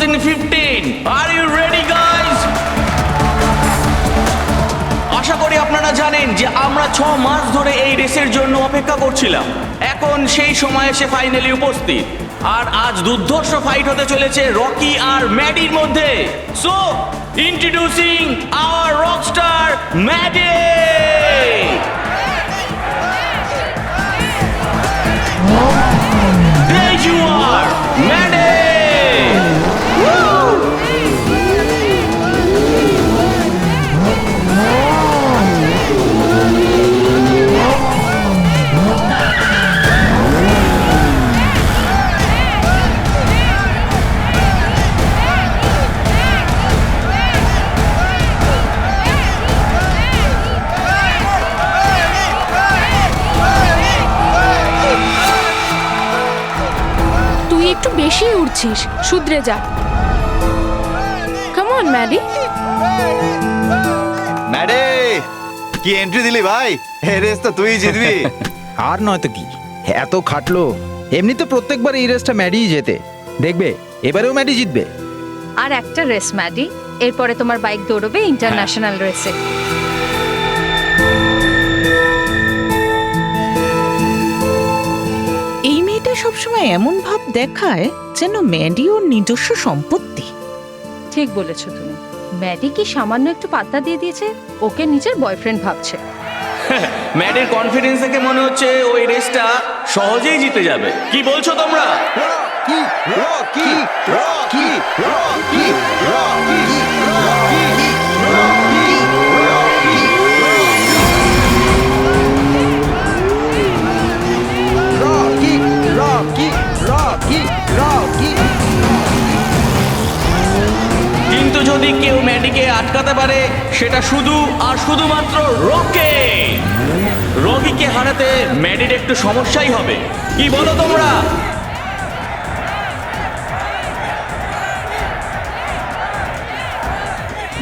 2015. Are you ready, guys? আশা করি আপনারা জানেন যে আমরা 6 মাস ধরে এই রেসের জন্য অপেক্ষা করছিলাম। এখন সেই সময় এসে ফাইনালি উপস্থিত। আর আজ দুর্ধর্ষ ফাইট হতে চলেছে রকি আর ম্যাডির মধ্যে। So introducing our rockstar Maddy. There you are, Maddy. একটু বেশি উড়ছিস, শুধরে যা। Come on Maddy. ম্যাডি কি এন্ট্রি দিলি ভাই, এই রেস তো তুই জিতবি। আর নয়তো কি, এত খাটলো। এমনি তো প্রত্যেকবার এই রেসটা ম্যাডিই জেতে, দেখবে এবারেও ম্যাডি জিতবে। আর একটা রেস ম্যাডি, এরপরে তোমার বাইক দৌড়বে ইন্টারন্যাশনাল রেসে। এই মেয়েটা সবসময় এমন ভাব দেখায় যেন ম্যাডি ওর নিজস্ব সম্পত্তি। ঠিক বলেছো তুমি। ম্যাডি কি সামান্য একটু পাত্তা দিয়ে দিয়েছে, ওকে নিজের বয়ফ্রেন্ড ভাবছে। ম্যাডির কনফিডেন্স দেখে মনে হচ্ছে ওই রেসটা সহজেই জিতে যাবে। কি বলছো তোমরা? Rocky Rocky Rocky Rocky Rocky কিন্তু যদি কেউ ম্যাডিকে আটকাতে পারে সেটা শুধু আর শুধুমাত্র রকি। রকিকে হারাতে ম্যাডির একটু সমস্যাই হবে। কি বলো তোমরা?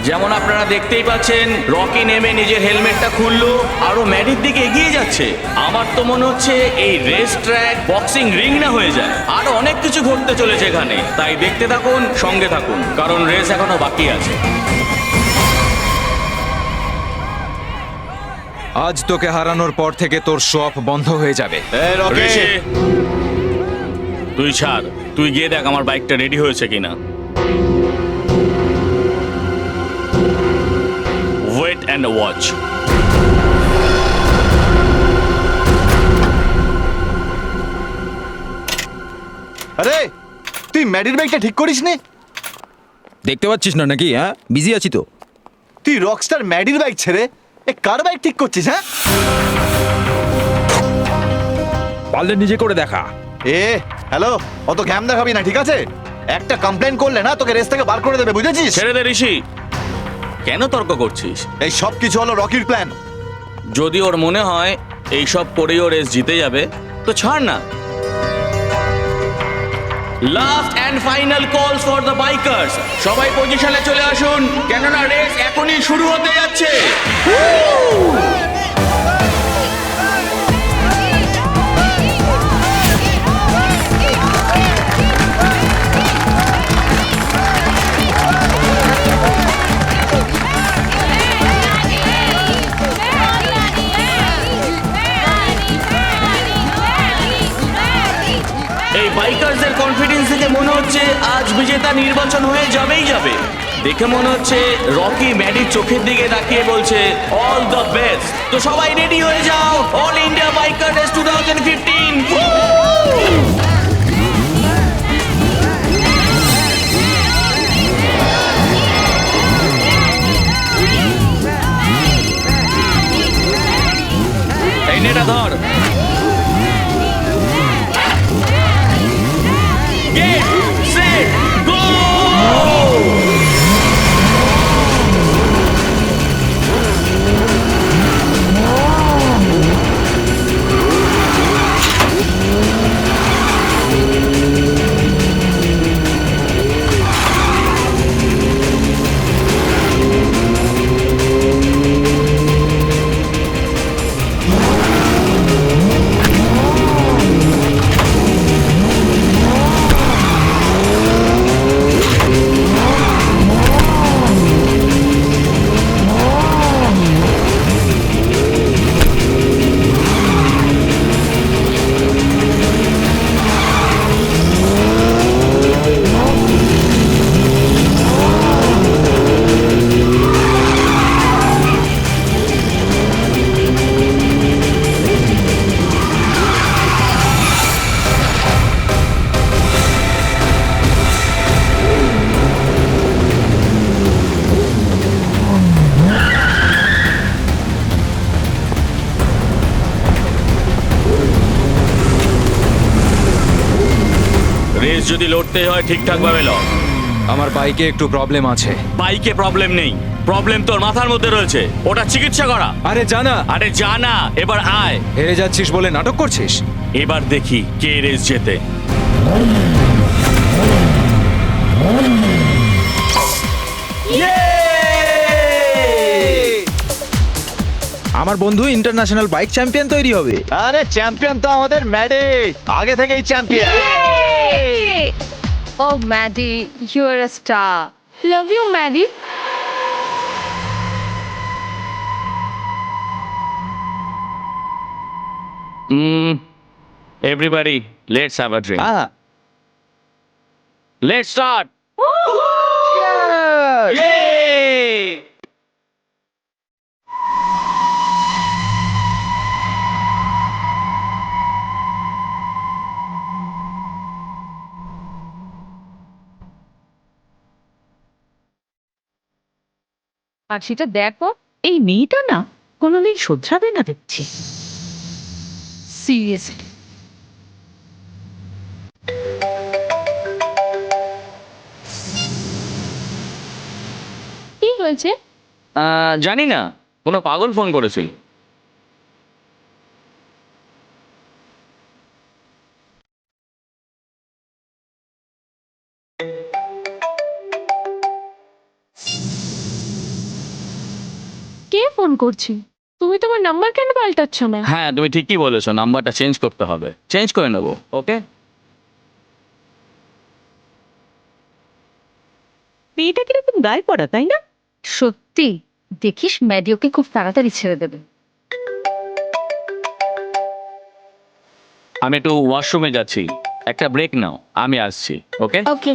যেমন আপনারা দেখতেই পাচ্ছেন, রকি নেমে নিজের হেলমেটটা খুললো আর ও ম্যাডির দিকে এগিয়ে যাচ্ছে। আমার তো মনে হচ্ছে এই রেস ট্র্যাক বক্সিং রিং না হয়ে যায়। আর অনেক কিছু ঘটতে চলেছে এখানে, তাই দেখতে থাকুন, সঙ্গে থাকুন, কারণ রেস এখনো বাকি আছে। আজ তোকে হারানোর পর থেকে তোর শপ বন্ধ হয়ে যাবে। এই রকি, ঋষি, তুই ছাড়, তুই গিয়ে দেখ আমার বাইকটা রেডি হয়েছে কিনা। Wait and watch. আরে তুই ম্যাডির বাইকটা ঠিক করিস নি? দেখতে পাচ্ছিস না নাকি? হ্যাঁ, বিজি আছি তো। তুই রকস্টার ম্যাডির বাইক ছেড়ে এ কার বাইক ঠিক করছিস? হ্যাঁ, পারলে নিজে করে দেখা। এ হ্যালো, অত ঘ্যাম দেখাবি না, ঠিক আছে? একটা কমপ্লেন করলে না তোকে রেস থেকে বার করে দেবে, বুঝেছিস? ছেড়ে দে ঋষি, কেন তর্ক করছিস? এই সব কিছু হলো রকির প্ল্যান। যদি ওর মনে হয় এইসব করেই ও রেস জিতে যাবে তো ছাড় না। লাস্ট অ্যান্ড ফাইনাল কলস ফর দ্য বাইকার্স। সবাই পজিশনে চলে আসুন, কেননা রেস এখনই শুরু হতে যাচ্ছে। এই বাইকারদের কনফিডেন্স থেকে মনে হচ্ছে আজ বিজেতা নির্বাচন হয়ে যাবেই যাবে। দেখে মনে হচ্ছে রকি ম্যাডির চোখের দিকে তাকিয়ে বলছে অল দ্য বেস্ট। তো সবাই রেডি হয়ে যাও, অল ইন্ডিয়া বাইকার রেস 2015। এই নেটা ধর। Get set go! রেস যদি লড়তে হয় ঠিকঠাক ভাবে লড়। আমার বাইকে একটু প্রবলেম আছে। বাইকে প্রবলেম নেই, প্রবলেম তোর মাথার মধ্যে রয়েছে, ওটা চিকিৎসা করা। আরে জানা, আরে জানা, এবার আয়। হেরে যাচ্ছিস বলে নাটক করছিস। এবার দেখি কে রেস জেতে। আমার বন্ধু ইন্টারন্যাশনাল বাইক চ্যাম্পিয়ন তৈরি হবে। আরে চ্যাম্পিয়ন তো আমাদের ম্যাডি, আগে থেকেই চ্যাম্পিয়ন। ও Maddy, you are a star. Love you Maddy. Everybody, let's have a drink. Let's start. Yay! আর সেটা দেখো, এই মেয়েটা না কোনোদিন শোধরাবে না দেখছি। সিরিয়াসলি। কি হয়েছে? জানি না, কোনো পাগল ফোন করেছিল। কে ফোন করছি? তুমি তোমার নাম্বার কেন পাল্টাচ্ছ না? হ্যাঁ, তুমি ঠিকই বলেছো, নাম্বারটা চেঞ্জ করতে হবে। চেঞ্জ করে নেবো, ওকে? মেয়েটা কিরকম গায়ে পড়া, তাই না? সত্যি, দেখিস ম্যাডি ওকে খুব তাড়াতাড়ি ছেড়ে দেবে। আমি একটু ওয়াশরুমে যাচ্ছি, একটা ব্রেক নাও, আমি আসছি, ওকে? ওকে।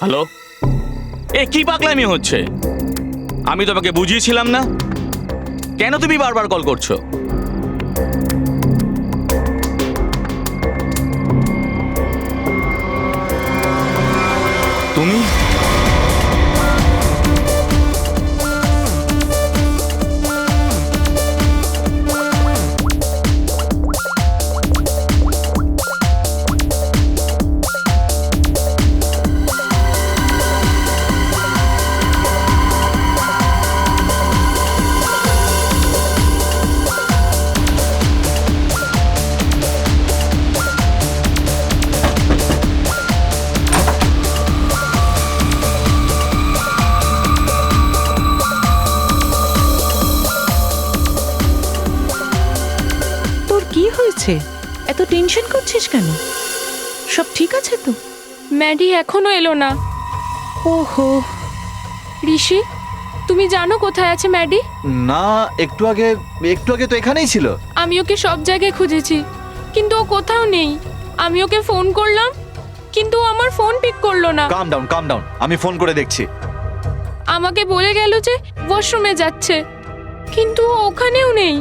হ্যালো, এ কি পাগলামি হচ্ছে? আমি তোমাকে বুঝিয়েছিলাম না, কেন তুমি বারবার কল করছো? তুমি তোর কি হয়েছে? এত টেনশন করছিস কেন? সব ঠিক আছে তো? ম্যাডি এখনো এলো না। ওহো, ঋষি, তুমি জানো কোথায় আছে ম্যাডি? না, একটু আগে তো এখানেই ছিল। আমি ওকে সব জায়গায় খুঁজেছি, কিন্তু ও কোথাও নেই। আমি ওকে ফোন করলাম, কিন্তু ও আমার ফোন পিক করলো না। কাম ডাউন, আমি ফোন করে দেখছি। আমাকে বলে গেল যে ওয়াশরুমে যাচ্ছে, কিন্তু ও ওখানেও নেই।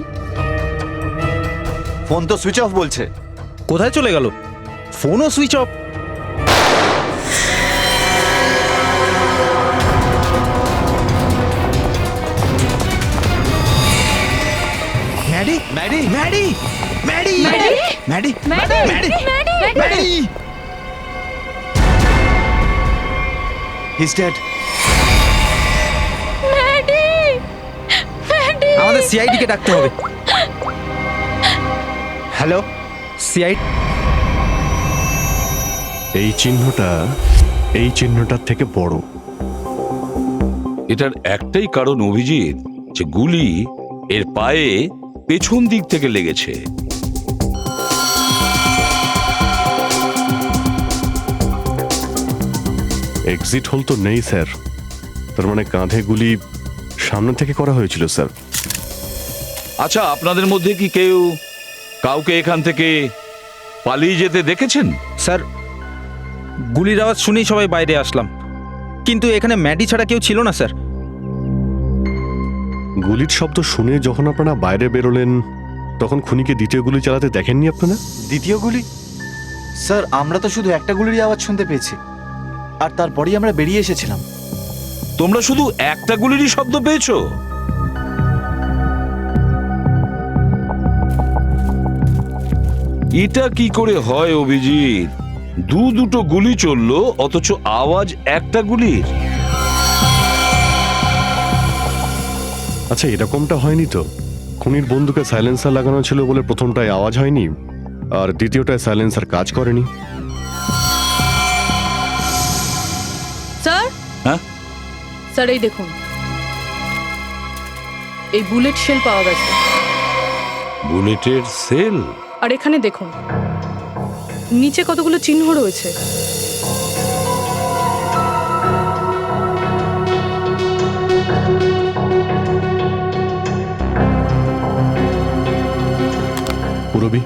ফোন তো সুইচ অফ বলছে। কোথায় চলে গেল? ফোনও switch off. Maddie, Maddie, Maddie, Maddie, Maddie, Maddie, Maddie, Maddie. He is dead. Maddie, Maddie. আমাদের সিআইডি কে ডাকতে হবে। Hello, CID. এই চিহ্নটার থেকে বড়। এটার একটাই কারণ অভিজিৎ, যে গুলি এর পায়ে পেছন দিক থেকে লেগেছে। এক্সিট হোল তো নেই স্যার, তার মানে কাঁধে গুলি সামনে থেকে করা হয়েছিল স্যার। আচ্ছা, আপনাদের মধ্যে কি কেউ কাউকে এখান থেকে পালিয়ে যেতে দেখেছেন? স্যার, গুলির আওয়াজ শুনেই সবাই বাইরে আসলাম, কিন্তু এখানে ম্যাডি ছাড়া কেউ ছিল না স্যার। গুলির শব্দ শুনে যখন আপনারা বাইরে বেরোলেন, তখন খুনিকে দ্বিতীয় গুলি চালাতে দেখেননি আপনারা? দ্বিতীয় গুলি? স্যার আমরা তো শুধু একটা গুলির আওয়াজ শুনতে পেয়েছি, আর তারপরেই আমরা বেরিয়ে এসেছিলাম। তোমরা শুধু একটা গুলিরই শব্দ পেয়েছো? এটা কি করে হয় অভিজিৎ? দুটো গুলি চললো অথচ আওয়াজ একটা গুলির। আচ্ছা এরকমটা হয়নি তো? খুনির বন্দুকে সাইলেন্সার লাগানো ছিল বলে প্রথমটায় আওয়াজ হয়নি, আর দ্বিতীয়টায় সাইলেন্সার কাজ করেনি। স্যার, হ্যাঁ স্যার এই দেখুন, এই বুলেট শেল পাওয়া গেছে। বুলেটের সেল? আর এখানে দেখুন, নিচে কতগুলো চিহ্ন রয়েছে। পুরবি,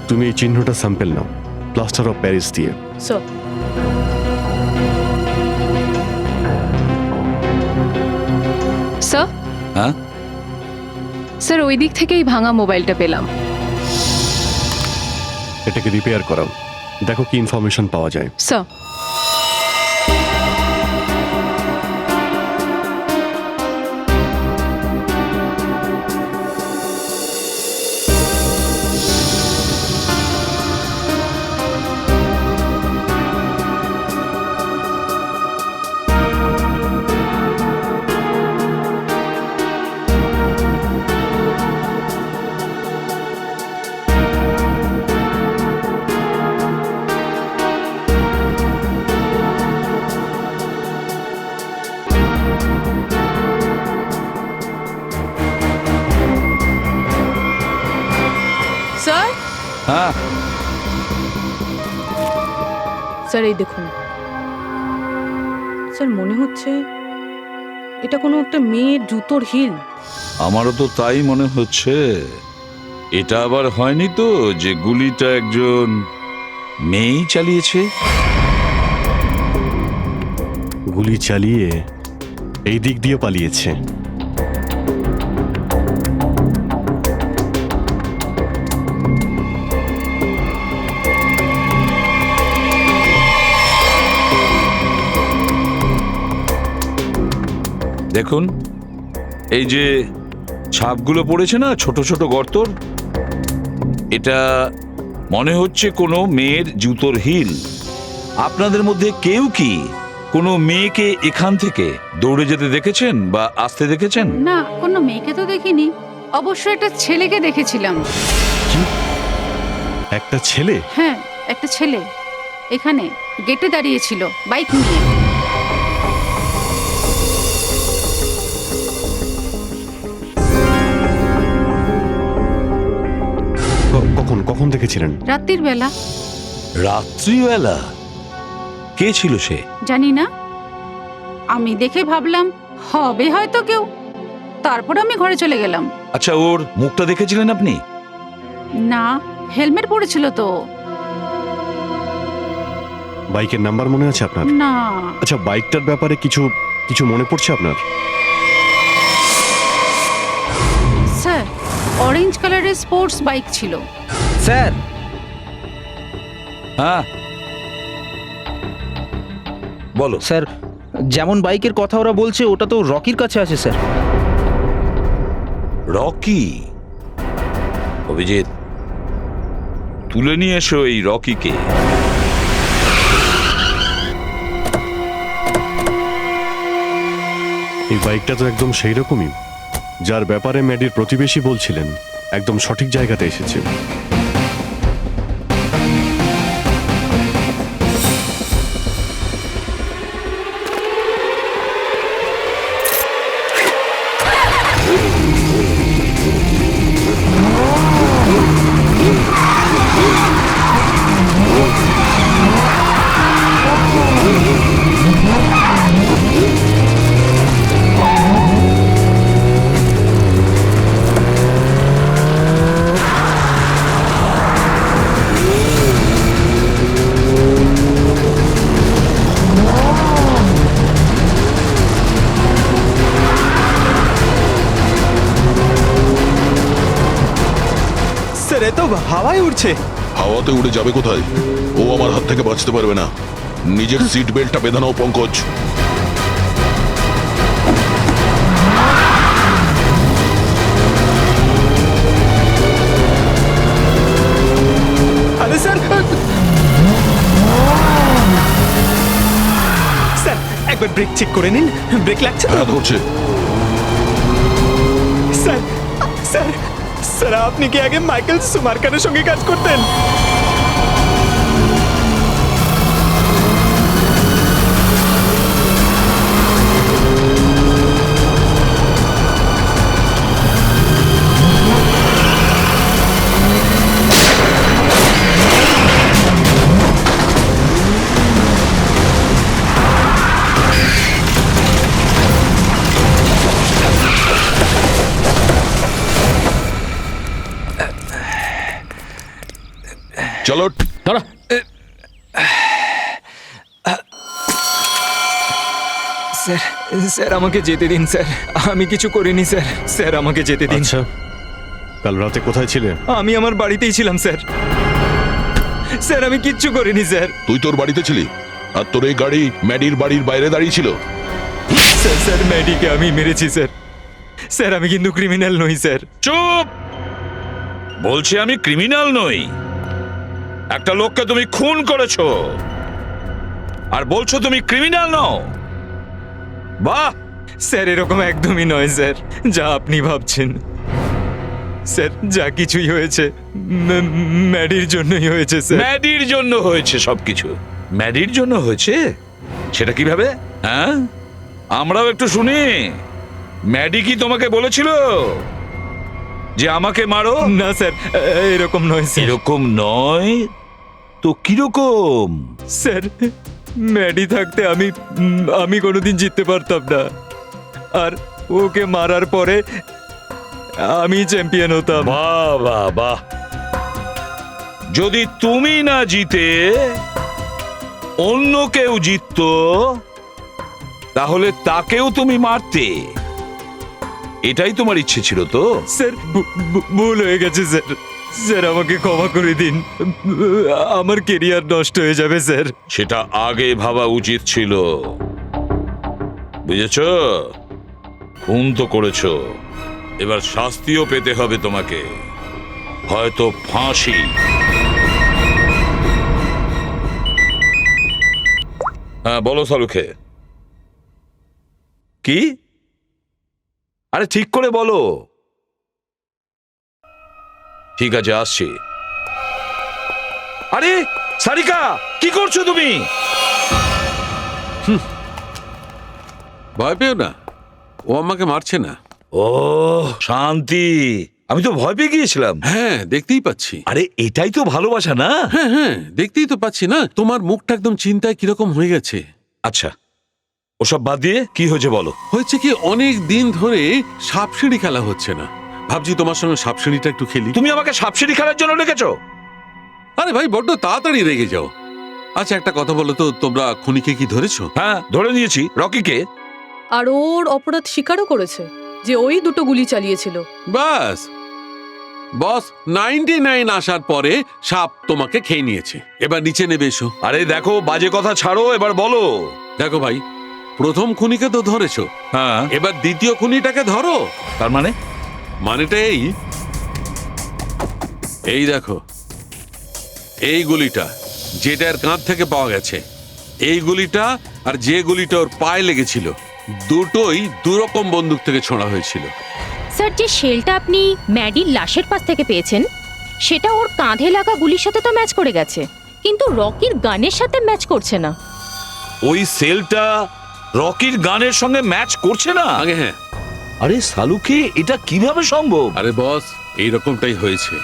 তুমি এই চিহ্নটা sample now plaster of Paris দিয়ে। স্যার, স্যার, হ্যাঁ স্যার ওই দিক থেকেই ভাঙা মোবাইলটা পেলাম। এটাকে রিপেয়ার করাও, দেখো কি ইনফরমেশন পাওয়া যায়। স্যার, স্যার, হ্যাঁ স্যার এই দেখুন, স্যার মনে হচ্ছে এটা কোনো একটা মেয়ের জুতোর হিল। আমারও তো তাই মনে হচ্ছে। এটা আবার হয়নি তো যে গুলিটা একজন মেয়েই চালিয়েছে? গুলি চালিয়ে এই দিক দিয়ে পালিয়েছে। দেখুন, এই যে ছাপগুলো পড়েছে না ছোট ছোট গর্তর, এটা মনে হচ্ছে কোনো মেয়ের জুতোর হিল। আপনাদের মধ্যে কেউ কি কোনো মেয়েকে এখান থেকে দৌড়ে যেতে দেখেছেন বা আসতে দেখেছেন? না, কোনো মেয়েকে তো দেখিনি, অবশ্য একটা ছেলেকে দেখেছিলাম। একটা ছেলে? হ্যাঁ, একটা ছেলে এখানে গেটে দাঁড়িয়েছিল বাইক নিয়ে। কখন কখন দেখেছিলেন? রাত্রির বেলা। রাত্রিবেলা? কে ছিল সে? জানি না, আমি দেখে ভাবলাম হবে হয়তো কেউ, তারপর আমি ঘরে চলে গেলাম। আচ্ছা, ওর মুখটা দেখেছিলেন আপনি? না, হেলমেট পরেছিল তো। বাইকের নাম্বার মনে আছে আপনার? না। আচ্ছা, বাইকটার ব্যাপারে কিছু কিছু মনে পড়ছে আপনার? স্যার, অরেঞ্জ কালারের স্পোর্টস বাইক ছিল। স্যার, হ্যাঁ বলো। স্যার যেমন বাইকের কথা ওরা বলছে ওটা তো রকির কাছে আছে স্যার। রকি? অভিজিৎ, তুলে নিয়ে এসো এই রকিকে। এই বাইকটা তো একদম সেই রকমই, যার ব্যাপারে ম্যাডির প্রতিবেশী বলছিলেন। একদম সঠিক জায়গাতে এসেছে। স্যার এ তো হাওয়ায় উড়ছে। হাওয়াতে উড়ে যাবে কোথায়? ও আমার হাত থেকে বাঁচতে পারবে না। নিজের সিট বেল্টটা বেঁধে নাও পঙ্কজ। আরে স্যার, স্যার একবার ব্রেক চেক করে নিন, ব্রেক লাগছে তো? হ্যাঁ ধরছে। স্যার স্যার স্যার আপনি কি আগে মাইকেল সুমারকারের সঙ্গে কাজ করতেন? চলো দাঁড়া। স্যার স্যার আমাকে যেতে দিন স্যার, আমি কিছু করিনি স্যার, স্যার আমাকে যেতে দিন। আচ্ছা, কাল রাতে কোথায় ছিলে? আমি আমার বাড়িতেই ছিলাম স্যার, স্যার আমি কিচ্ছু করিনি স্যার। তুই তোর বাড়িতে ছিলি আর তোর এই গাড়ি ম্যাডির বাড়ির বাইরে দাঁড়িয়ে ছিল। স্যার স্যার ম্যাডিকে আমি মেরেছি স্যার, স্যার আমি কিন্তু ক্রিমিনাল নই স্যার। চুপ! বলছি আমি ক্রিমিনাল নই। একটা লোককে তুমি খুন করেছো আর বলছো তুমি ক্রিমিনাল নও? বাহ! স্যার এরকম একদমই নয় স্যার, যা আপনি ভাবছেন। স্যার যা কিছুই হয়েছে ম্যাডির জন্যই হয়েছে স্যার। ম্যাডির জন্য হয়েছে সবকিছু? ম্যাডির জন্য হয়েছে? সেটা কিভাবে? হ্যাঁ, আমরাও একটু শুনি। ম্যাডি কি তোমাকে বলেছিল যে আমাকে মারো? না স্যার, এরকম নয় স্যার। এরকম নয় তো কিরকম? স্যার ম্যাডি থাকতে আমি কোনোদিন জিততে পারতাম না, আর ওকে মারার পরে আমি চ্যাম্পিয়ন হতাম। বাহ বাহ বাহ! যদি তুমি না জিতে অন্য কেউ জিততো তাহলে তাকেও তুমি মারতে। এটাই তোমার ইচ্ছে ছিল তো? স্যার ভুল হয়ে গেছে স্যার, স্যার আমাকে ক্ষমা করে দিন, আমার কেরিয়ার নষ্ট হয়ে যাবে স্যার। সেটা আগে ভাবা উচিত ছিল, বুঝেছ? খুন তো করেছো, এবার শাস্তিও পেতে হবে তোমাকে, হয়তো ফাঁসি। হ্যাঁ বলো সালুখে। কি? আরে ঠিক করে বলো। ঠিক আছে আসছি। আরে সারিকা, কি করছো তুমি? ভয় পেও না, ও আমাকে মারছে না। ও শান্তি, আমি তো ভয় পেয়ে গিয়েছিলাম। হ্যাঁ দেখতেই পাচ্ছি। আরে এটাই তো ভালোবাসা না? হ্যাঁ হ্যাঁ দেখতেই তো পাচ্ছি না, তোমার মুখটা একদম চিন্তায় কিরকম হয়ে গেছে। আচ্ছা ওসব বাদ দিয়ে কি হয়েছে বলো। হয়েছে কি, অনেক দিন ধরে সাপসিঁড়ি খেলা হচ্ছে না, ভাবছি তোমার সঙ্গে সাপসিঁড়িটা একটু খেলি। তুমি আমাকে সাপসিঁড়ি খেলার জন্য রেখেছো? আরে ভাই বড্ড তাড়াতাড়ি রেগে যাও। আচ্ছা একটা কথা বলো তো, তোমরা খুনিকে কি ধরেছো? হ্যাঁ ধরে নিয়েছি, রকিকে। আর ওর অপরাধ স্বীকারও করেছে যে ওই দুটো গুলি চালিয়েছিল। বাস বস, 99 আসার পরে সাপ তোমাকে খেয়ে নিয়েছে, এবার নিচে নেবে এসো। আরে দেখো বাজে কথা ছাড়ো, এবার বলো। দেখো ভাই, প্রথম খুনিকে তো ধরেছো, হ্যাঁ এবার দ্বিতীয় খুনিটাকে ধরো। তার মানে? মানেটা এই দেখো, এই গুলিটা যেটার কাঁধ থেকে পাওয়া গেছে, এই গুলিটা আর যে গুলিটা ওর পায়ে লেগেছিল, দুটোই দুরকম বন্দুক থেকে ছোঁড়া হয়েছিল। স্যার যে শেলটা আপনি ম্যাডির লাশের পাশ থেকে পেয়েছেন সেটা ওর কাঁধে লাগা গুলির সাথে তো ম্যাচ করে গেছে, কিন্তু রকির গানের সাথে ম্যাচ করছে না। ওই সেলটা রকির গানের সঙ্গে ম্যাচ করছে না? আগে হ্যাঁ। আরে সালুকে, এটা কিভাবে সম্ভব? আরে বস, এইরকমটাই হয়েছে।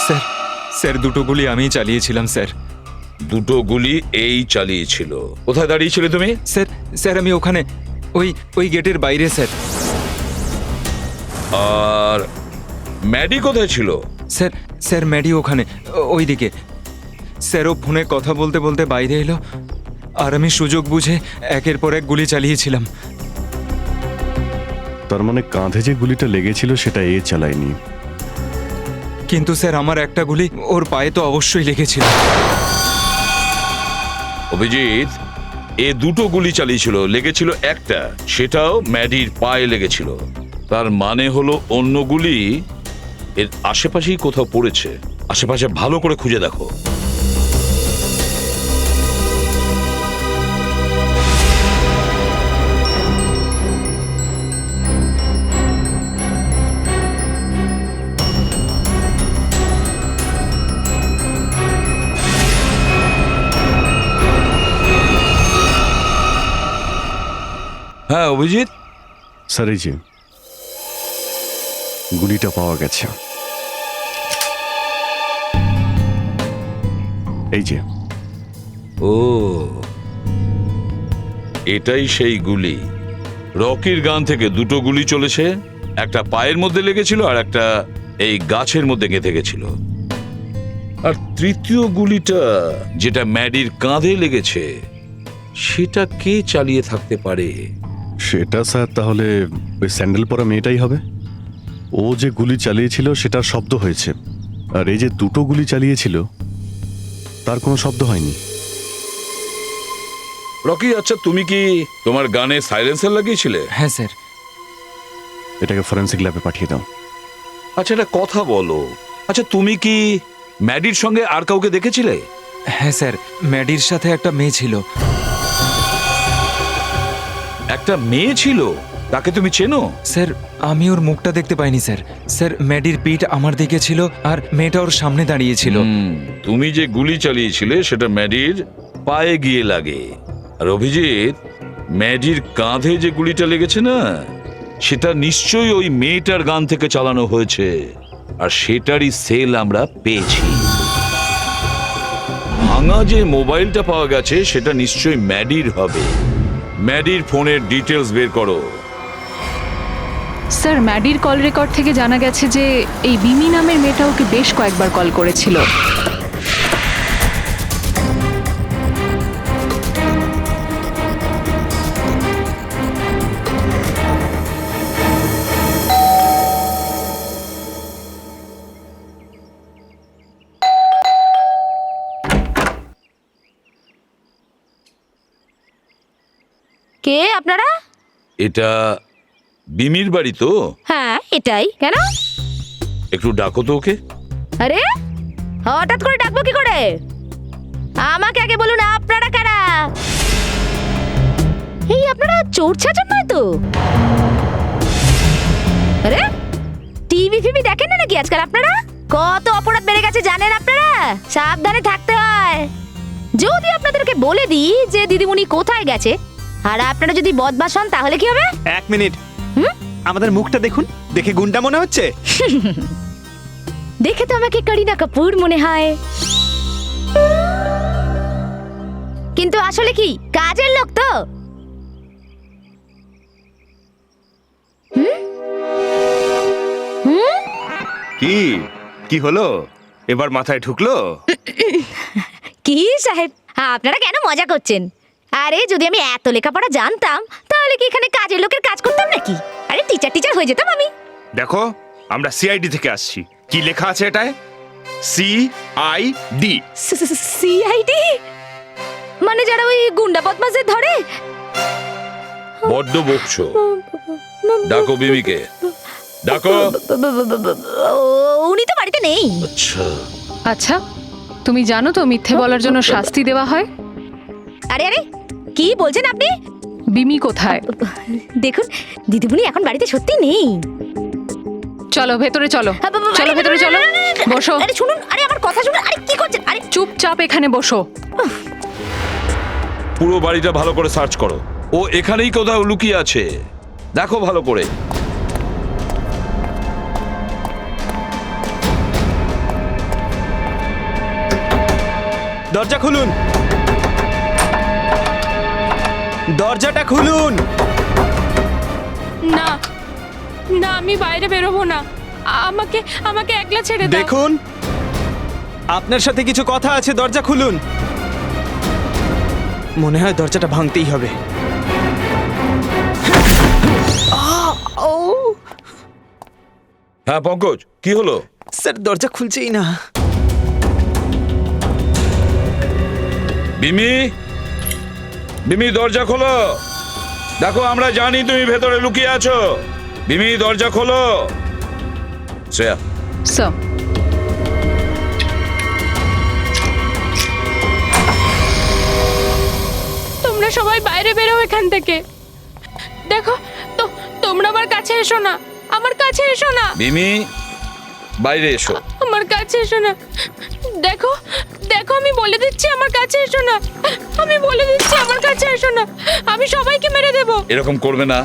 স্যার স্যার দুটো গুলি আমিই চালিয়েছিলাম স্যার। দুটো গুলি এই চালিয়েছিল? কোথায় দাঁড়িয়েছিলে তুমি? স্যার স্যার আমি ওখানে ওই গেটের বাইরে স্যার। আর ম্যাডি কোথায় ছিল? স্যার স্যার ম্যাডি ওখানে ওইদিকে। স্যার ও ফোনে কথা বলতে বলতে বাইরে এলো আর আমি সুযোগ বুঝে একের পর এক গুলি চালিয়েছিলাম। তার মানে কাঁধে যে গুলিটা লেগেছিল সেটা এ চালায়নি। কিন্তু স্যার আমার একটা গুলি ওর পায়ে তো অবশ্যই লেগেছিল। অভিজিৎ, এ দুটো গুলি চালিয়েছিল, লেগেছিল একটা, সেটাও ম্যাডির পায়ে লেগেছিল। তার মানে হলো অন্য গুলি এর আশেপাশেই কোথাও পড়েছে। আশেপাশে ভালো করে খুঁজে দেখো। হ্যাঁ অভিজিৎ, স্যার এই যে গুলিটা পাওয়া গেছে, এই যে। ও, এটাই সেই গুলি। রকির গান থেকে দুটো গুলি চলেছে, একটা পায়ের মধ্যে লেগেছিল আর একটা এই গাছের মধ্যে গেঁথে গেছিল। আর তৃতীয় গুলিটা যেটা ম্যাডির কাঁধে লেগেছে, সেটা কে চালিয়ে থাকতে পারে? সেটা স্যার তাহলে ওই স্যান্ডেল পরা মেয়েটাই হবে। ও যে গুলি চালিয়েছিল সেটার শব্দ হয়েছে, আর এই যে দুটো গুলি চালিয়েছিল তার কোনো শব্দ হয়নি। রকি, আচ্ছা তুমি কি তোমার গানে সাইলেন্সার লাগিয়েছিলে? হ্যাঁ স্যার। এটাকে ফরেন্সিক ল্যাবে পাঠিয়ে দাও। আচ্ছা একটা কথা বলো, আচ্ছা তুমি কি ম্যাডির সঙ্গে আর কাউকে দেখেছিলে? হ্যাঁ স্যার, ম্যাডির সাথে একটা মেয়ে ছিল। একটা মেয়ে ছিল? তাকে তুমি চেনো? স্যার আমি ওর মুখটা দেখতে পাইনি স্যার। স্যার ম্যাডির পিঠ আমার দিকে ছিল আর মেয়েটা ওর সামনে দাঁড়িয়ে ছিল। তুমি যে গুলি চালিয়েছিলে সেটা ম্যাডির পায়ে গিয়ে লাগে। আর অভিজিৎ, ম্যাডির কাঁধে যে গুলিটা লেগেছে না, সেটা নিশ্চয়ই ওই মেয়েটার গান থেকে চালানো হয়েছে, আর সেটারই সেল আমরা পেয়েছি। ভাঙা যে মোবাইলটা পাওয়া গেছে সেটা নিশ্চয়ই ম্যাডির হবে। ম্যাডির ফোনের ডিটেলস বের করো। স্যার ম্যাডির কল রেকর্ড থেকে জানা গেছে যে এই বিমি নামের মেয়েটা ওকে বেশ কয়েকবার কল করেছিল। কে আপনারা? এটা বিমির বাড়ি তো? হ্যাঁ এটাই। কেন? একটু ডাকো তো ওকে। আরে হঠাৎ করে ডাকবো কি করে? আমাকে আগে বলুন আপনারা কারা? এই আপনারা চোর ছাচন নয় তো? আরে টিভি ফিভি দেখেন না নাকি আজকাল আপনারা? কত অপরাধ বেড়ে গেছে জানেন আপনারা? সাবধানে থাকতে হয়। যদি আপনাদেরকে বলে দিই যে দিদিমণি কোথায় গেছে আর আপনারা যদি বদমাশ হন তাহলে কি হবে? এক মিনিট, আমাদের মুখটা দেখুন, দেখে গুন্ডা মনে হচ্ছে? দেখে তো আমাকে করিনা কাপুর মনে হয়, কিন্তু আসলে কি কাজের লোক তো। কি কি হলো? এবার মাথায় ঢুকলো? কি সাহেব, আপনারা কেন মজা করছেন? আরে যদি আমি এত লেখাপড়া জানতাম তাহলে কি এখানে কাজের লোকের কাজ করতাম নাকি? আরে টিচার হয়ে যেতাম আমি। দেখো, আমরা সিআইডি থেকে আসছি। কি লেখা আছে এটায়? সিআইডি। সিআইডি মানে যারা ওই গুন্ডা বদমাশদের ধরে? বড্ড বকছো। ডাকো বিমিকে, ডাকো। উনি তো বাড়িতে নেই। আচ্ছা আচ্ছা, তুমি জানো তো মিথ্যে বলার জন্য শাস্তি দেওয়া হয়? আরে আরে কি বলছেন আপনি? বিমি কোথায়? দেখুন দিদিমণি এখন বাড়িতে সত্যি নেই। চলো ভেতরে চলো, চলো ভেতরে চলো, বসো। আরে শুনুন, আরে আমার কথা শুনুন। আরে কি করছেন? আরে চুপচাপ এখানে বসো। পুরো বাড়িটা ভালো করে সার্চ করো। ও এখানেই কোথাও লুকিয়ে আছে, দেখো ভালো করে। দরজা খুলুন, দরজাটা খুলুন। না না, আমি বাইরে বেরোবো না। আমাকে আমাকে একলা ছেড়ে দাও। দেখুন, আপনার সাথে কিছু কথা আছে, দরজা খুলুন। মনে হয় দরজাটা ভাঙতেই হবে। ও হ্যাঁ পঙ্কজ, কি হলো? স্যার দরজা খুলছেই না। বিমি, বিমি দরজা খোলো। দেখো আমরা জানি তুমি ভেতরে লুকিয়ে আছো। বিমি দরজা খোলো। শ্রেয়া, স্যার তোমরা সবাই বাইরে বেরো এখান থেকে। দেখো তো, তোমরা আমার কাছে এসো না, আমার কাছে এসো না, বিমি বাইরে এসো। আমার কাছে এসো না। দেখো দেখো, আমি বলে দিচ্ছি আমার কাছে এসো না, আমি বলে দিচ্ছি আমার কাছে এসো না, আমি সবাইকে মেরে দেবো। এরকম করবে না।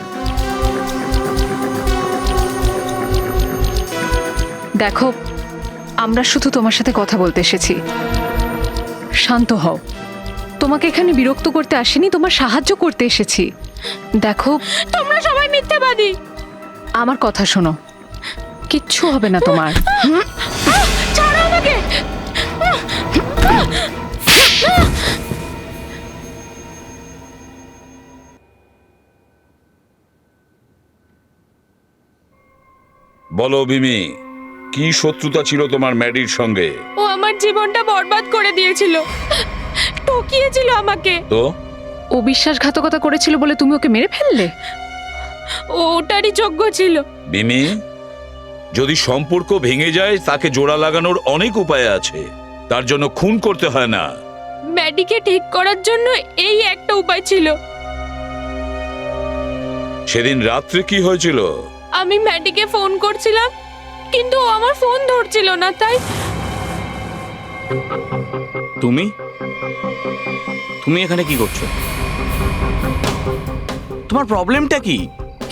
দেখো, আমরা শুধু তোমার সাথে কথা বলতে এসেছি। শান্ত হও। তোমাকে এখানে বিরক্ত করতে আসিনি, তোমার সাহায্য করতে এসেছি। দেখো, তোমরা সবাই মিথ্যাবাদী। আমার কথা শোনো, কিচ্ছু হবে না তোমার। ছাড়ো আমাকে। বলো বিমি, কি শত্রুতা ছিল তোমার ম্যাডির সঙ্গে? ও আমার জীবনটা বরবাদ করে দিয়েছিল, ঠকিয়েছিল আমাকে। তো ও বিশ্বাসঘাতকতা করেছিল বলে তুমি ওকে মেরে ফেললে? ও ওটারই যোগ্য ছিল। বিমি, যদি সম্পর্ক ভেঙে যায় তাকে জোড়া লাগানোর অনেক উপায় আছে, তার জন্য খুন করতে হয় না। ম্যাডিকে ঠিক করার জন্য এই একটা উপায় ছিল। সেদিন রাত্রে কি হয়েছিল? আমি ম্যাডিকে ফোন করছিলাম, কিন্তু ও আমার ফোন ধরছিল না, তাই। তুমি তুমি এখানে কি করছো? তোমার প্রবলেমটা কি?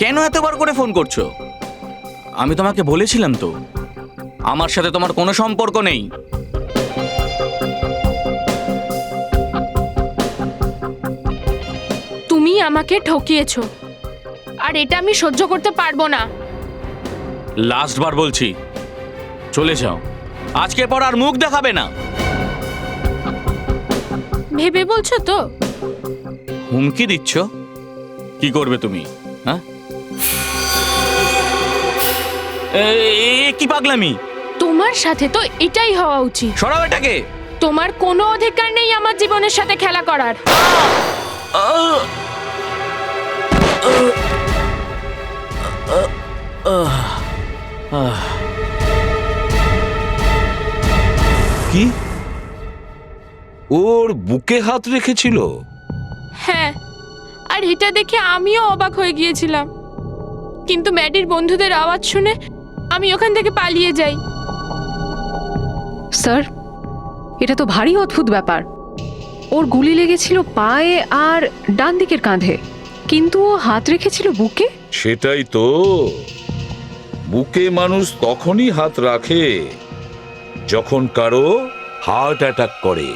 কেন এতবার করে ফোন করছো? আমি তোমাকে বলেছিলাম তো, আমার সাথে তোমার কোনো সম্পর্ক নেই। তুমি আমাকে ঠকিয়েছো, আর এটা আমি সহ্য করতে পারবো না। লাস্ট বার বলছি, চলে যাও। আজকের পর আর মুখ দেখাবে না। ভেবে বলছো তো? হুমকি দিচ্ছ? কি করবে তুমি? হ্যাঁ, কি পাগলামি? তোমার সাথে তো এটাই হওয়া উচিত। সরাও এটাকে। তোমার কোনো অধিকার নেই আমার জীবনের সাথে খেলা করার। কি ওর বুকে হাত রেখেছিল? হ্যাঁ, আর এটা দেখে আমিও অবাক হয়ে গিয়েছিলাম, কিন্তু ম্যাডির বন্ধুদের আওয়াজ শুনে আমি ওখান থেকে পালিয়ে যাই। স্যার, এটা তো ভারী অদ্ভুত ব্যাপার। ওর গুলি লেগেছিল পায়ে আর ডান দিকের কাঁধে, কিন্তু ও হাত রেখেছিল বুকে। সেটাই তো, বুকে মানুষ তখনই হাত রাখে যখন কারো হার্ট অ্যাটাক করে।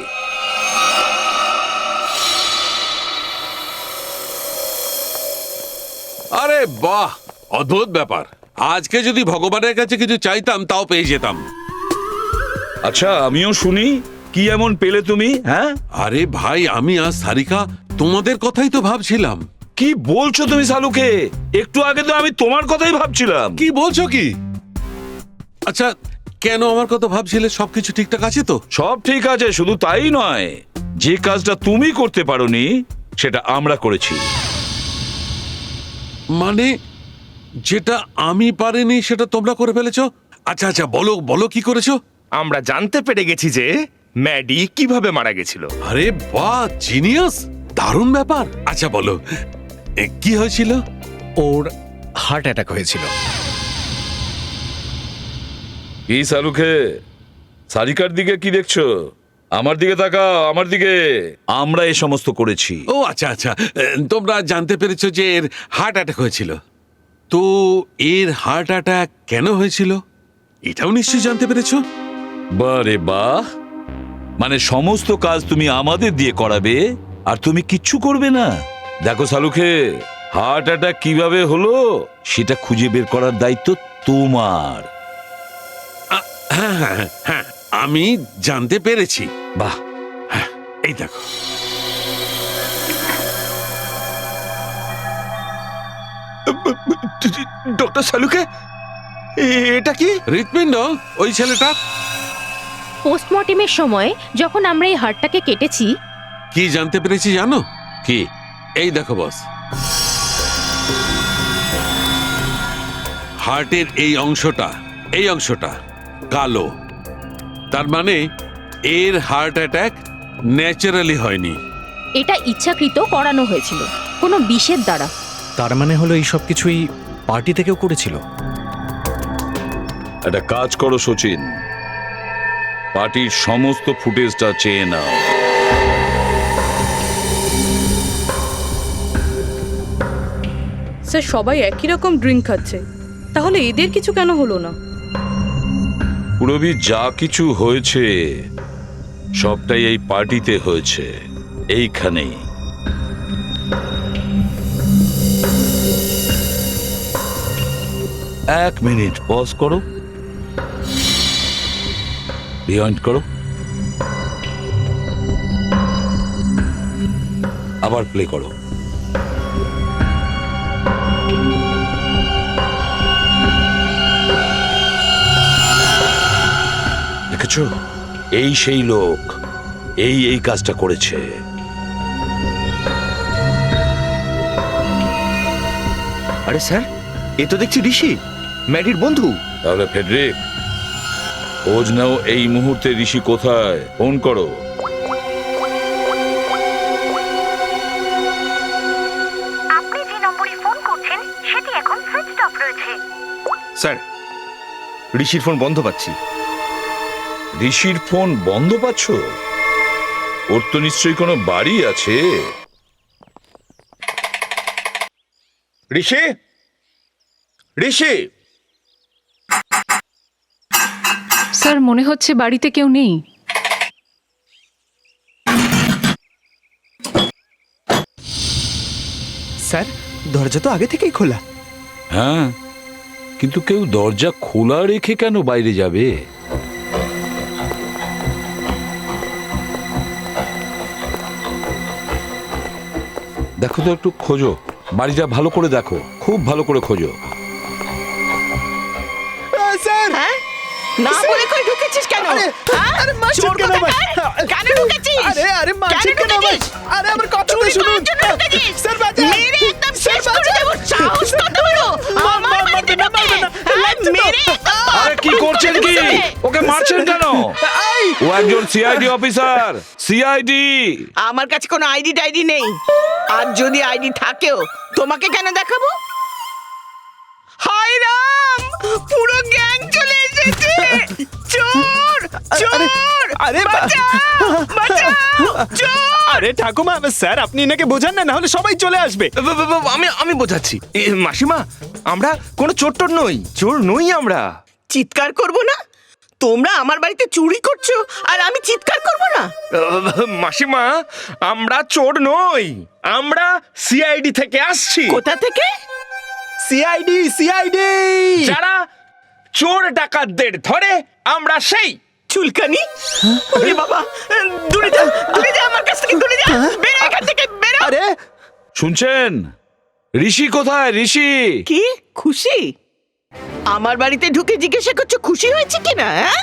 আরে বাহ, অদ্ভুত ব্যাপার। আজকে যদি ভগবানের কাছে কিছু চাইতাম তাও পেয়ে যেতাম। আচ্ছা, আমিও শুনি, কি এমন পেলে তুমি? হ্যাঁ, আরে ভাই, আমি আর সারিকা তোমাদের কথাই তো ভাবছিলাম। কি বলছো তুমি সালুকে? একটু আগে তো আমি তোমার কথাই ভাবছিলাম। কি বলছো কি? আচ্ছা, কেন আমার কথা ভাবছিলে? সবকিছু ঠিকঠাক আছে তো? সব ঠিক আছে, শুধু তাই নয়, যে কাজটা তুমি করতে পারোনি সেটা আমরা করেছি। মানে যেটা আমি পারিনি সেটা তোমরা করে ফেলেছো? আচ্ছা আচ্ছা, বলো বলো, কি করেছো? আমরা জানতে পেরে গেছি যে ম্যাডি কিভাবে মারা গেছিল। আরে বাহ, জিনিয়াস, দারুণ ব্যাপার। আচ্ছা বলো, কি হয়েছিল? ওর হার্ট অ্যাটাক হয়েছিল। কি সালুকে, সারিকার দিকে কি দেখছো? আমার দিকে তাকাও, আমার দিকে। আমরা এ সমস্ত করেছি। ও আচ্ছা আচ্ছা, তোমরা জানতে পেরেছো যে এর হার্ট অ্যাটাক হয়েছিল। তো এর হার্ট অ্যাটাক কেন হয়েছিল এটাও নিশ্চয়ই জানতে পেরেছো? বারে বাহ, মানে সমস্ত কাজ তুমি আমাদের দিয়ে করাবে আর তুমি কিচ্ছু করবে না? দেখো সালুকে, হার্ট অ্যাটাক কিভাবে হলো সেটা খুঁজে বের করার দায়িত্ব তোমার। হ্যাঁ হ্যাঁ হ্যাঁ, আমি জানতে পেরেছি। বাহ, হ্যাঁ, এই দেখো। ডক্টর সালুকে, এটা কি? হৃৎপিণ্ড, ওই ছেলেটা। পোস্টমর্টেমের সময় যখন আমরা এই হাড়টাকে কেটেছি, কি জানতে পেরেছি জানো? কি? এই দেখো বস, হার্টের এই অংশটা কালো। তার মানে এর হার্ট অ্যাটাক ন্যাচারালি হয়নি। এটা ইচ্ছাকৃত করানো হয়েছিল কোনো বিষের দ্বারা। তার মানে হলো এই সব কিছুই পার্টি থেকেও করেছিল। একটা কাজ করো সচিন, পার্টির সমস্ত ফুটেজটা চেয়ে নাও। স্যার, সবাই একই রকম ড্রিঙ্ক খাচ্ছে, তাহলে এদের কিছু কেন হলো না? পুরবি, যা কিছু হয়েছে সবটাই এই পার্টিতে হয়েছে, এইখানেই। এক মিনিট পজ করো, রিওয়াইন্ড করো, আবার প্লে করো। দেখেছো, এই সেই লোক, এই কাজটা করেছে। আরে স্যার, এ তো দেখছি ঋষি, ম্যাডির বন্ধু। তাহলে ফেডরিক, খোঁজ নাও এই মুহূর্তে ঋষি কোথায়, ফোন করো। আপনি যে নম্বরে ফোন করছেন সেটি এখন সুইচড অফ রয়েছে। স্যার, ঋষির ফোন বন্ধ পাচ্ছি। ঋষির ফোন বন্ধ পাচ্ছ? ওর তো নিশ্চয়ই কোনো বাড়ি আছে। ঋষি, ঋষি! স্যার, মনে হচ্ছে বাড়িতে কেউ নেই। স্যার, দরজা তো আগে থেকেই খোলা। হ্যাঁ, কিন্তু কেউ দরজা খোলা রেখে কেন বাইরে যাবে? দেখো তো, একটু খোঁজো, বাড়িটা ভালো করে দেখো, খুব ভালো করে খোঁজো। স্যার, না বলে কই ঢুকেছিস কেন? আরে মারছেন কেন ভাই? কেন ঢুকেছিস? আরে মারছেন কেন ভাই? আরে আমার কথা তো শুনুন। স্যার বাঁচান! মেরে একদম শেষ করে দেব। সাহস কত বড়? আমার বাড়িতে ঢুকে মেরে আরে কি করছেন কি? ওকে মারছেন কেন? ও একজন সিআইডি অফিসার, সিআইডি। আমার কাছে কোনো আইডি টাইডি নেই। আর যদি আইডি থাকেও তোমাকে কেন দেখাবো? হায় রাম, পুরো গ্যাং চলে এসেছে। চোর, চোর! আরে বাঁচাও, বাঁচাও, চোর! আরে ঠাকুমা, স্যার আপনি এনাকে বোঝান না, নাহলে সবাই চলে আসবে। আমি বোঝাচ্ছি। মাসিমা, আমরা কোনো চোর টোর নই, চোর নই আমরা। চিৎকার করবো না? তোমরা আমার বাড়িতে চুরি করছো আর আমি চিৎকার করবো না? মাসিমা, আমরা চোর নই, আমরা সিআইডি থেকে আসছি। কোথা থেকে? সিআইডি, সিআইডি যারা চোর ডাকাতদের ধরে, আমরা সেই। চুলকানি? ওরে বাবা, দূরে যা, দূরে যা, আমার কাছ থেকে দূরে যা, বেরো এখান থেকে, বেরো। আরে শুনছেন? ঋষি কোথায়? ঋষি কি খুশি? আমার বাড়িতে ঢুকে জিজ্ঞাসা করছো খুশি হয়েছে কিনা? হ্যাঁ,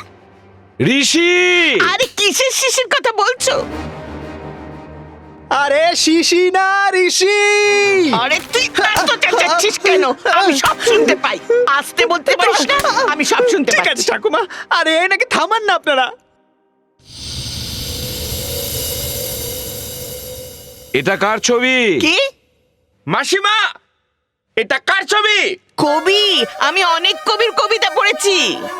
ঋষি! আরে কিসের শিশির কথা বলছো? আরে শিশি না, ঋষি। আরে তুই এত চেঁচাচ্ছিস কেন? আমি সব শুনতে পাই। আসতে বলতে পারিস না? আমি সব শুনতে পাই। ঠিক আছে ঠাকুমা, আরে এনাকে থামান না আপনারা। এটা কার ছবি? কি? মাসিমা, এটা কার ছবি? কবি। আমি অনেক কবির কবিতা পড়েছি।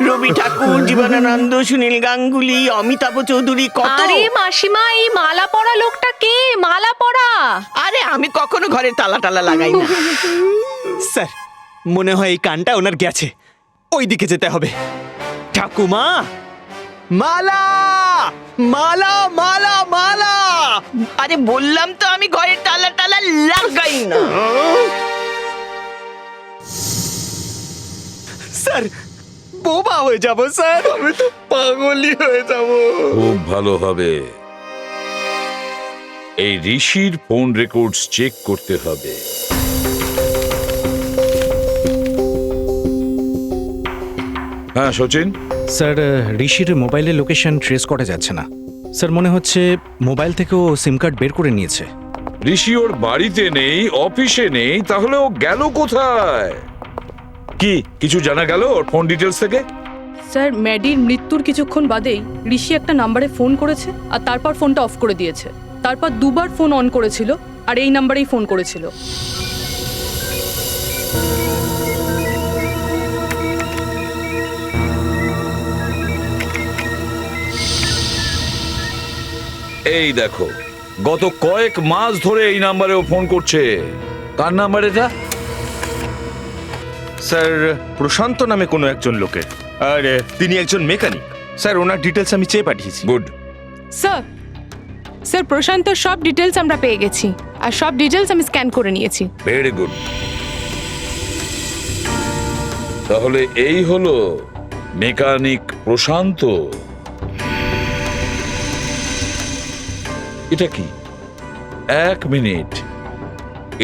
রবি ঠাকুর, জীবনানন্দ, সুনীল গাঙ্গুলি, অমিতাভ চৌধুরী, কত। আরে মাসিমা, এই মালা পরা লোকটা কে? মালা পরা? আরে আমি কখনো ঘরে তালা টালা লাগাই না। স্যার, মনে হয় এই কানটা ওনার গেছে, ওই দিকে যেতে হবে। ঠাকুমা, মালা, মালা, মালা, মালা! আরে বললাম তো আমি ঘরের তালা টালা লাগাই না। স্যার, বোবা হয়ে যাব স্যার, আমি তো পাগলই হয়ে যাব। খুব ভালো হবে। এই ঋষির ফোন রেকর্ডস চেক করতে হবে। হ্যাঁ সচিন, স্যার ঋষির মোবাইলের লোকেশন ট্রেস করা যাচ্ছে না স্যার। মনে হচ্ছে মোবাইল থেকে ও সিম কার্ড বের করে নিয়েছে। ঋষি ওর বাড়িতে নেই, অফিসে নেই, তাহলে ও গেল কোথায়? কি কিছু জানা গেল ওর ফোন ডিটেলস থেকে? স্যার ম্যাডির মৃত্যুর কিছুক্ষণ বাদেই ঋষি একটা নাম্বারে ফোন করেছে আর তারপর ফোনটা অফ করে দিয়েছে। তারপর দুবার ফোন অন করেছিল আর এই নাম্বারেই ফোন করেছিল। এই দেখো, গত কয়েক মাস ধরে এই নাম্বারেও ফোন করছে। কার নাম্বার এটা? স্যার প্রশান্ত নামে কোনো একজন লোকের, আর তিনি একজন মেকানিক। স্যার ওনার ডিটেলস আমি চেয়ে পাঠিয়েছি। গুড। স্যার প্রশান্তর সব ডিটেলস আমরা পেয়ে গেছি আর সব ডিটেলস আমি স্ক্যান করে নিয়েছি। Very good. তাহলে এই হলো মেকানিক প্রশান্ত। এটা কি? এক মিনিট,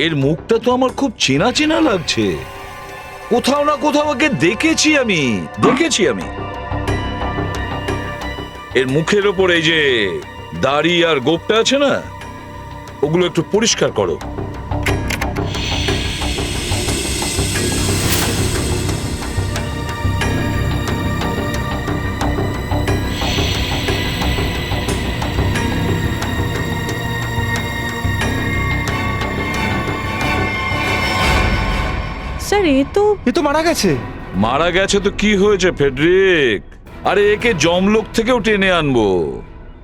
এর মুখটা তো আমার খুব চেনা চেনা লাগছে। কোথাও না কোথাও ওকে দেখেছি আমি। এর মুখের ওপর এই যে দাড়ি আর গোপটা আছে না, ওগুলো একটু পরিষ্কার করো। স্যার এ তো মারা গেছে। মারা গেছে তো কি হয়েছে ফেডরিক? আরে একে জমলোক থেকেও টেনে আনবো।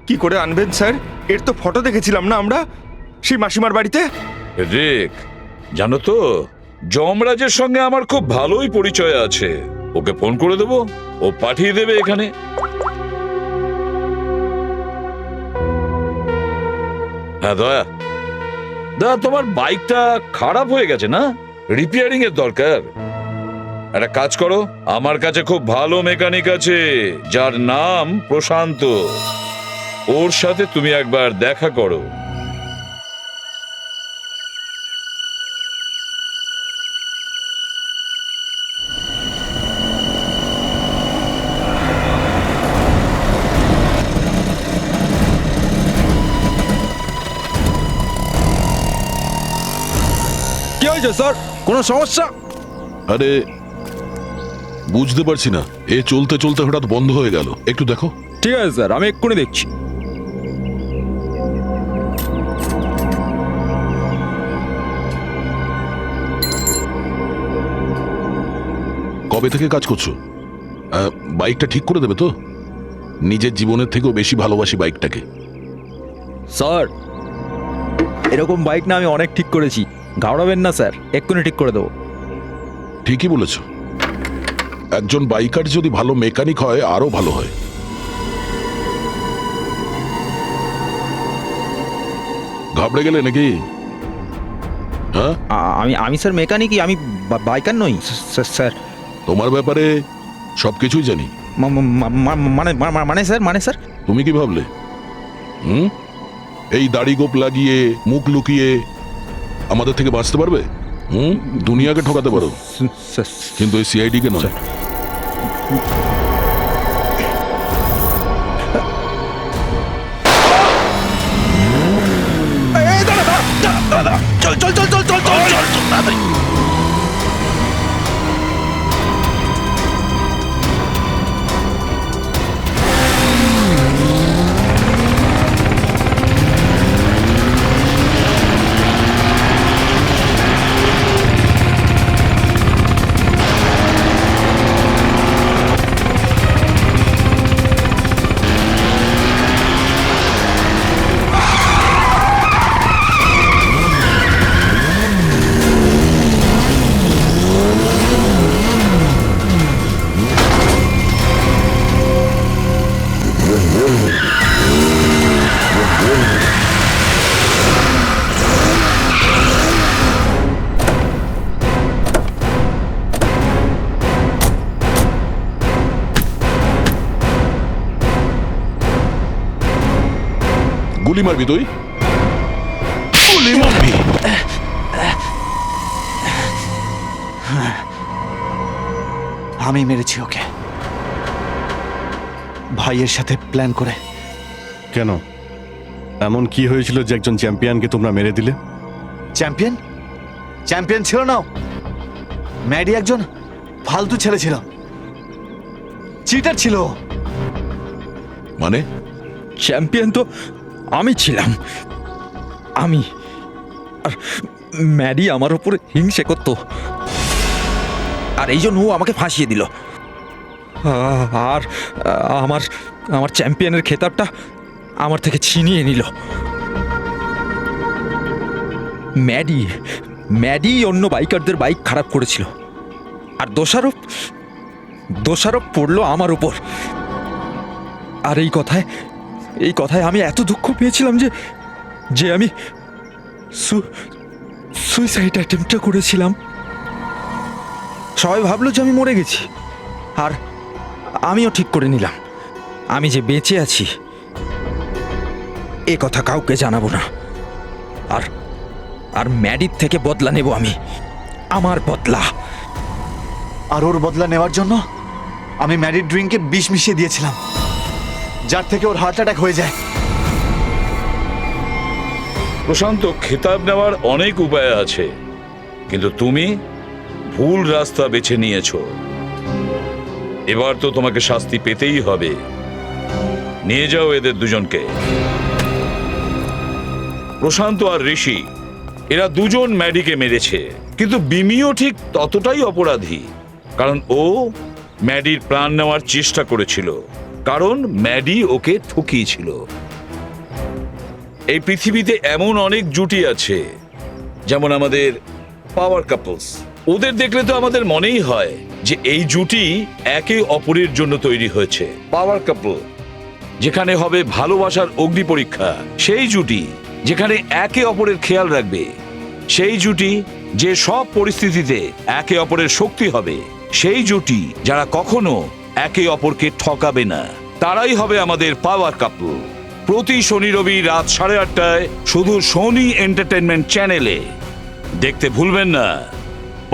কি করে আনবেন স্যার? এর তো ফটো দেখেছিলাম না আমরা সেই মাসিমার বাড়িতে। ফেডরিক, জানো তো যমরাজের সঙ্গে আমার খুব ভালোই পরিচয় আছে। ওকে ফোন করে দেবো, ও পাঠিয়ে দেবে এখানে। হ্যাঁ দয়া, তোমার বাইকটা খারাপ হয়ে গেছে না, রিপেয়ারিং এর দরকার। একটা কাজ করো, আমার কাছে খুব ভালো মেকানিক আছে যার নাম প্রশান্ত। ওর সাথে তুমি একবার দেখা করো। কি হয়েছে স্যার? কোনো সমস্যা? আরে বুঝতে পারছি না, এ চলতে চলতে হঠাৎ বন্ধ হয়ে গেল। একটু দেখো। ঠিক আছে স্যার, আমি এক্ষুনি দেখছি। কবে থেকে কাজ করছো? বাইকটা ঠিক করে দেবে তো? নিজের জীবনের থেকেও বেশি ভালোবাসি বাইকটাকে। স্যার এরকম বাইক না আমি অনেক ঠিক করেছি, ঘাবড়াবেন না স্যার, এক্ষুনি ঠিক করে দেবো। ঠিকই বলেছ, একজন বাইকার যদি ভালো মেকানিক হয় আরো ভালো হয়। ঘাবড়ে গেলে নাকি? হ্যাঁ, আমি স্যার মেকানিকই, আমি বাইকার নই স্যার। তোমার ব্যাপারে সবকিছুই জানি। মানে স্যার তুমি কি ভাবলে এই দাড়ি গোপ লাগিয়ে মুখ লুকিয়ে আমাদের থেকে বাঁচতে পারবে? দুনিয়াকে ঠকাতে পারো, কিন্তু এই সিআইডি কে নয়। চল চল চল চল চল চল চল। গুলি মারবি তুই? গুলি মারবি? আমি মেরেছি ওকে। ভাইয়ের সাথে প্ল্যান করে। কেন এমন কি হয়েছিল যে একজন চ্যাম্পিয়নকে তোমরা মেরে দিলে? চ্যাম্পিয়ন চ্যাম্পিয়ন ছিল না, ম্যাডি একজন ফালতু ছেলে ছিল, চিটার ছিল। মানে চ্যাম্পিয়ন তো আমি ছিলাম, আমি। আর ম্যাডি আমার ওপর হিংসে করতো, আর এই জন্য ও আমাকে ফাঁসিয়ে দিল। আর আমার আমার চ্যাম্পিয়নের খেতাবটা আমার থেকে ছিনিয়ে নিল। ম্যাডি অন্য বাইকারদের বাইক খারাপ করেছিল, আর দোষারোপ পড়লো আমার উপর। আর এই কথায় আমি এত দুঃখ পেয়েছিলাম যে আমি সুইসাইড অ্যাটেম্পটা করেছিলাম। সবাই ভাবলো যে আমি মরে গেছি, আর আমিও ঠিক করে নিলাম আমি যে বেঁচে আছি এ কথা কাউকে জানাবো না। আর ম্যাডির থেকে বদলা নেব আমি, আমার বদলা। আর ওর বদলা নেওয়ার জন্য আমি ম্যাডির ড্রিঙ্কে বিষ মিশিয়ে দিয়েছিলাম, যার থেকে ওর হার্ট অ্যাটাক হয়ে যায়। প্রশান্ত, খেতাব নেওয়ার অনেক উপায় আছে, কিন্তু তুমি ভুল রাস্তা বেছে নিয়েছো। এবার তো তোমাকে শাস্তি পেতেই হবে। নিয়ে যাও এদের দুজনকে। প্রশান্ত আর ঋষি, এরা দুজন ম্যাডিকে মেরেছে, কিন্তু বিমিও ঠিক ততটাই অপরাধী, কারণ ও ম্যাডির প্রাণ নেওয়ার চেষ্টা করেছিল, কারণ ম্যাডি ওকে ঠকিয়েছিল। এই পৃথিবীতে এমন অনেক জুটি আছে, যেমন আমাদের পাওয়ার কাপলস। ওদের দেখলে তো আমাদের মনেই হয় যে এই জুটি একে অপরের জন্য তৈরি হয়েছে। পাওয়ার কাপল যেখানে হবে ভালোবাসার অগ্নি পরীক্ষা, সেই জুটি যেখানে একে অপরের খেয়াল রাখবে, সেই জুটি যে সব পরিস্থিতিতে একে অপরের শক্তি হবে, সেই জুটি যারা কখনো একে অপরকে ঠকাবে না, তারাই হবে আমাদের পাওয়ার কাপল। প্রতি শনি রবি রাত 8:30টায় শুধু সোনি এন্টারটেনমেন্ট চ্যানেলে। দেখতে ভুলবেন না।